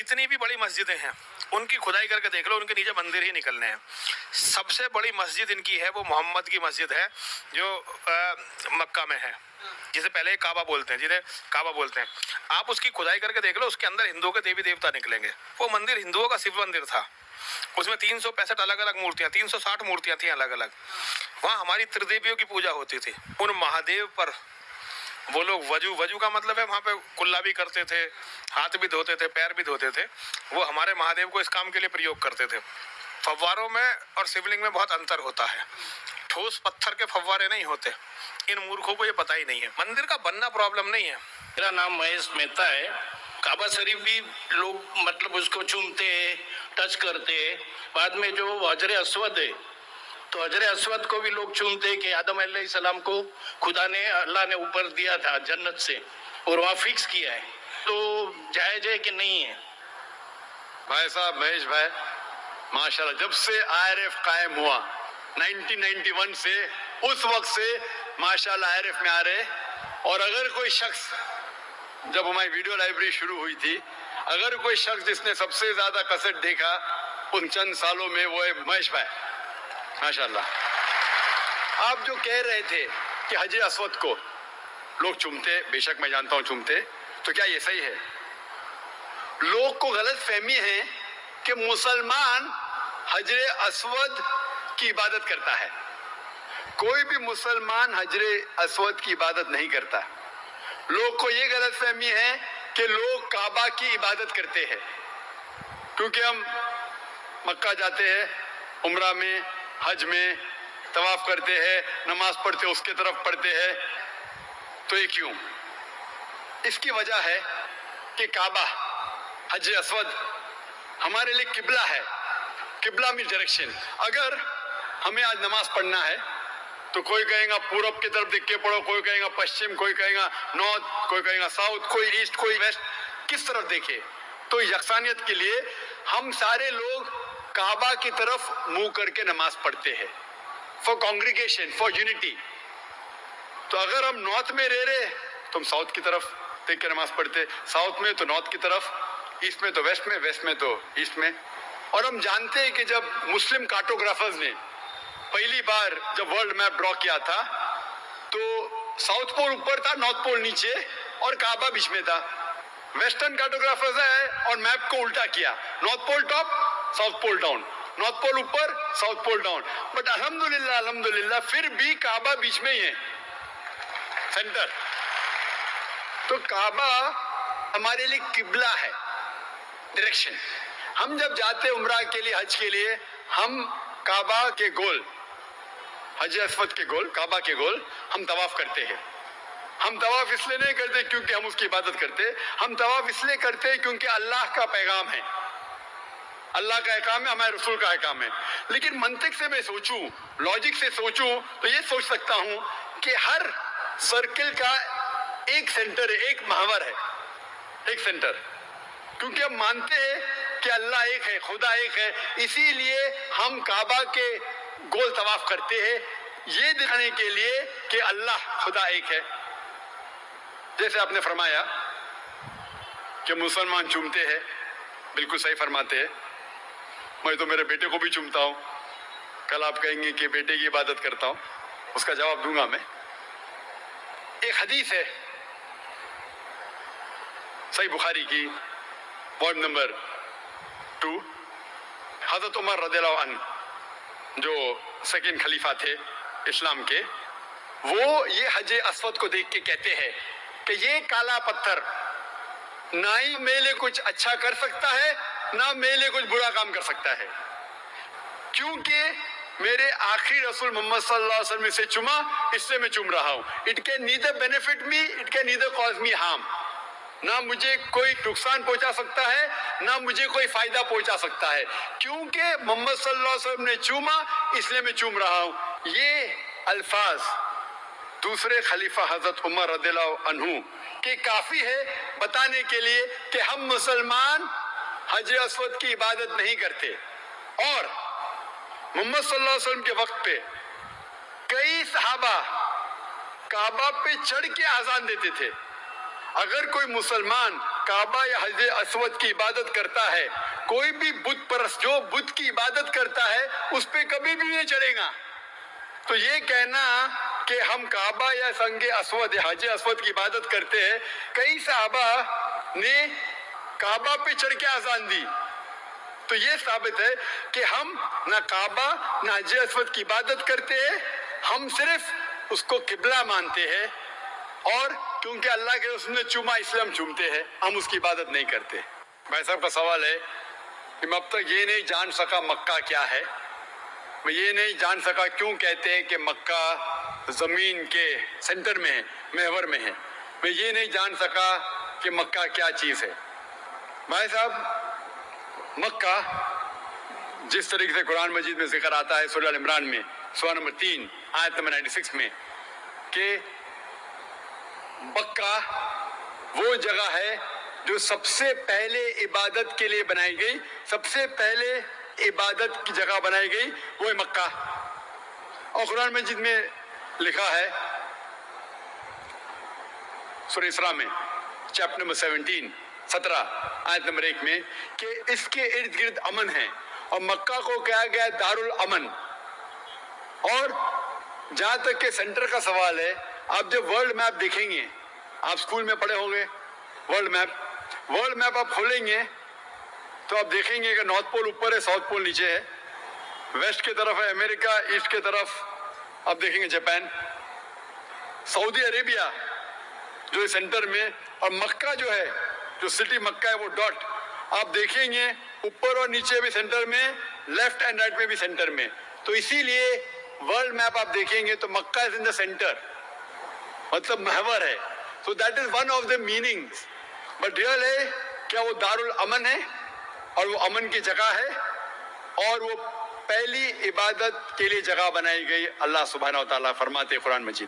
जितनी भी बड़ी मस्जिदें हैं उनकी खुदाई करके देख लो, उनके नीचे मंदिर ही निकलने हैं। सबसे बड़ी मस्जिद इनकी है वो मोहम्मद की मस्जिद है जो मक्का में है, जिसे पहले काबा बोलते हैं, जिसे काबा बोलते हैं। आप उसकी खुदाई करके देख लो, उसके अंदर हिंदुओं के देवी देवता निकलेंगे। वो मंदिर हिंदुओं का शिव मंदिर था, उसमें 365 अलग अलग मूर्तियाँ, 360 मूर्तियाँ थी अलग अलग। वहाँ हमारी त्रिदेवियों की पूजा होती थी। उन महादेव पर वो लोग वजू का मतलब है वहाँ पे कुल्ला भी करते थे, हाथ भी धोते थे, पैर भी धोते थे। वो हमारे महादेव को इस काम के लिए प्रयोग करते थे। फव्वारों में और शिवलिंग में बहुत अंतर होता है। ठोस पत्थर के फव्वारे नहीं होते। इन मूर्खों को ये पता ही नहीं है। मंदिर का बनना प्रॉब्लम नहीं है। मेरा नाम महेश मेहता है। काबा शरीफ भी लोग मतलब उसको चूमते हैं, टच करते हैं। बाद में जो हजरे अस्वद है, तो हजरे अस्वद को भी लोग चूमते हैं कि आदम अलैहिस्सलाम को खुदा ने, अल्लाह ने ऊपर दिया था जन्नत से और वहाँ फिक्स किया है। तो जायज है कि नहीं है? भाई साहब महेश भाई, माशाल्लाह, जब से आईआरएफ कायम हुआ 1991 से, उस वक्त से माशाल्लाह आईआरएफ में आ रहे। और अगर कोई शख्स, जब हमारी वीडियो लाइब्रेरी शुरू हुई थी, अगर कोई शख्स जिसने सबसे ज्यादा कसट देखा उन चंद सालों में, वो है महेश भाई, माशाल्लाह। आप जो कह रहे थे कि हजर अस्वद को लोग चूमते, बेशक मैं जानता हूं चूमते, तो क्या ये सही है? लोग को गलत फहमी है कि मुसलमान हजरे अस्वद की इबादत करता है। कोई भी मुसलमान हजरे अस्वद की इबादत नहीं करता। लोग को ये गलत फहमी है कि लोग काबा की इबादत करते हैं, क्योंकि हम मक्का जाते हैं, उम्रा में, हज में तवाफ करते हैं, नमाज पढ़ते हैं, उसके तरफ पढ़ते हैं। तो ये क्यों? इसकी वजह है कि काबा, हजर अस्वद हमारे लिए किबला है। किबला मीन डायरेक्शन। अगर हमें आज नमाज पढ़ना है तो कोई कहेगा पूरब की तरफ देख के पढ़ो, कोई कहेगा पश्चिम, कोई कहेगा नॉर्थ, कोई कहेगा साउथ, कोई ईस्ट, कोई वेस्ट, किस तरफ देखे? तो यकसानियत के लिए हम सारे लोग काबा की तरफ मुंह करके नमाज पढ़ते हैं, फॉर कॉन्ग्रीगेशन, फॉर यूनिटी। तो अगर हम नॉर्थ में रह रहे तो हम साउथ की तरफ देख के नमाज पढ़ते, साउथ में तो नॉर्थ की तरफ, ईस्ट में तो वेस्ट में, वेस्ट में तो ईस्ट में। और हम जानते हैं कि जब मुस्लिम कार्टोग्राफर्स ने पहली बार जब वर्ल्ड मैप ड्रॉ किया था, तो साउथ पोल ऊपर था, नॉर्थ पोल नीचे और काबा बीच में था। वेस्टर्न कार्टोग्राफर्स है और मैप को उल्टा किया, north pole top, south pole down, north pole ऊपर, साउथ पोल डाउन। बट अल्हम्दुलिल्लाह फिर भी काबा बीच में ही है, सेंटर। तो काबा हमारे लिए किबला है, डायरेक्शन। हम जब जाते उम्रा के लिए, हज के लिए, हम काबा के गोल, हजर अस्वद के गोल, काबा के गोल हम तवाफ करते हैं। हम तवाफ इसलिए नहीं करते क्योंकि हम उसकी इबादत करते, हम तवाफ इसलिए करते हैं क्योंकि अल्लाह का पैगाम है, अल्लाह का अहकाम है, हमारे रसूल का अहकाम है। लेकिन मंतिक से मैं सोचूं, लॉजिक से सोचूं, तो ये सोच सकता हूं कि हर सर्किल का एक सेंटर है, एक महवर है, एक सेंटर। क्योंकि हम मानते हैं कि अल्लाह एक है, खुदा एक है, इसीलिए हम काबा के गोल तवाफ करते हैं, ये दिखाने के लिए कि अल्लाह खुदा एक है। जैसे आपने फरमाया कि मुसलमान चूमते हैं, बिल्कुल सही फरमाते हैं। मैं तो मेरे बेटे को भी चूमता हूं। कल आप कहेंगे कि बेटे की इबादत करता हूं, उसका जवाब दूंगा मैं। एक हदीस है सही बुखारी की, पॉइंट नंबर 2, हजरत उमर रज़ियल्लाहु अन्हु जो सेकंड खलीफा थे इस्लाम के, वो ये हजे अस्वद को देख के कहते हैं कि ये काला पत्थर ना ही मेरे कुछ अच्छा कर सकता है, ना मेरे कुछ बुरा काम कर सकता है, क्योंकि मेरे आखिरी रसूल मोहम्मद सल्लल्लाहु अलैहि वसल्लम से चुमा, इससे मैं चुम रहा हूं। It can neither benefit me, it can neither cause me harm. ना मुझे कोई नुकसान पहुंचा सकता है, ना मुझे कोई फायदा पहुंचा सकता है, क्योंकि मोहम्मद सल्लल्लाहु अलैहि वसल्लम ने चूमा, इसलिए मैं चूम रहा हूं। ये अल्फाज दूसरे खलीफा हजरत उमर रज़ियल्लाहु अन्हु के काफी है बताने के लिए कि हम मुसलमान हजर अस्वद की इबादत नहीं करते। और मोहम्मद सल्लल्लाहु अलैहि वसल्लम के वक्त पे कई सहाबा काबा पे चढ़ के आजान देते थे। अगर कोई मुसलमान काबा या हजर असवद की इबादत करता है, कोई भी बुत परस्त जो बुत की इबादत करता है उस पे कभी भी नहीं चढ़ेगा। तो ये कहना कि हम काबा या संग असवद या हज असवद की इबादत करते हैं, कई सहाबा ने काबा पे चढ़ के आजान दी, तो ये साबित है कि हम ना काबा ना हज असवद की इबादत करते हैं, हम सिर्फ उसको किबला मानते हैं, और क्योंकि अल्लाह के रसूल ने चूमा इसलिए हम चूमते हैं, हम उसकी इबादत नहीं करते। भाई साहब का सवाल है कि मैं अब तक ये नहीं जान सका मक्का क्या है, मैं ये नहीं जान सका क्यों कहते हैं कि मक्का जमीन के सेंटर में है, महवर में है, मैं ये नहीं जान सका कि मक्का क्या चीज़ है। भाई साहब मक्का जिस तरीके से कुरान मजीद में जिक्र आता है सूरह इमरान में सूरह नंबर 3 आयत नंबर 96 में कि मक्का वो जगह है जो सबसे पहले इबादत के लिए बनाई गई, सबसे पहले इबादत की जगह बनाई गई वो है मक्का। और कुरान मजीद में लिखा है सूरह इसरा में चैप्टर नंबर 17 आयत नंबर 1 में कि इसके इर्द गिर्द अमन है, और मक्का को कहा गया दारुल अमन। और जहां तक के सेंटर का सवाल है, आप जब वर्ल्ड मैप देखेंगे, आप स्कूल में पढ़े होंगे वर्ल्ड मैप आप खोलेंगे तो आप देखेंगे कि नॉर्थ पोल ऊपर है, साउथ पोल नीचे है, वेस्ट की तरफ है अमेरिका, ईस्ट की तरफ आप देखेंगे जापान, सऊदी अरेबिया जो है सेंटर में, और मक्का जो है, जो सिटी मक्का है वो डॉट आप देखेंगे ऊपर और नीचे भी सेंटर में, लेफ्ट एंड राइट में भी सेंटर में। तो इसीलिए वर्ल्ड मैप आप देखेंगे तो मक्का इज इन द सेंटर, मतलब महवर है। So that is one of the meanings, but real है क्या वो दारुल अमन है, और वो अमन की जगह है, और वो पहली इबादत के लिए जगह बनाई गई। अल्लाह सुब्हानहू व तआला फरमाते कुरान मजीद।